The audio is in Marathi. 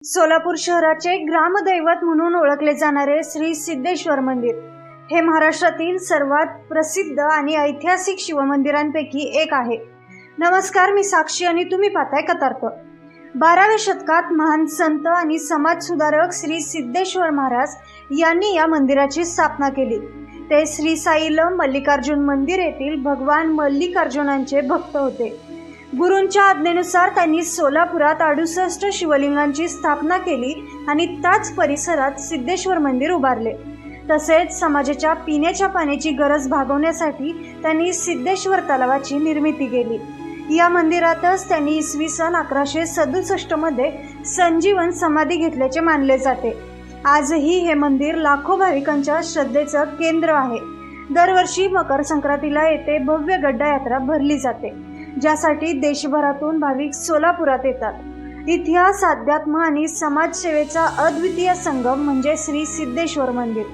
सोलापूर शहराचे ग्रामदैवत म्हणून ओळखले जाणारे श्री सिद्धेश्वर मंदिर हे महाराष्ट्रातील सर्वात प्रसिद्ध आणि ऐतिहासिक शिवमंदिरांपैकी एक आहे। नमस्कार, मी साक्षी आणि तुम्ही पाहताय कथार्थ। 12व्या शतकात महान संत आणि समाजसुधारक श्री सिद्धेश्वर महाराज यांनी या मंदिराची स्थापना केली। ते श्री साईलम मल्लिकार्जुन मंदिर येथील भगवान मल्लिकार्जुनांचे भक्त होते। गुरूंच्या आज्ञेनुसार त्यांनी सोलापुरात 68 शिवलिंगांची स्थापना केली आणि त्याच परिसरात सिद्धेश्वर मंदिर उभारले। तसेच समाजाच्या पिण्याच्या पाण्याची गरज भागवण्यासाठी त्यांनी सिद्धेश्वर तलावाची निर्मिती केली। या मंदिरातच त्यांनी इसवी सन 1167 मध्ये संजीवन समाधी घेतल्याचे मानले जाते। आजही हे मंदिर लाखो भाविकांच्या श्रद्धेचं केंद्र आहे। दरवर्षी मकर संक्रांतीला येथे भव्य गड्डा यात्रा भरली जाते, ज्यासाठी देशभरातून भाविक सोलापुरात येतात। इतिहास, अध्यात्म आणि समाजसेवेचा अद्वितीय संगम म्हणजे श्री सिद्धेश्वर मंदिर।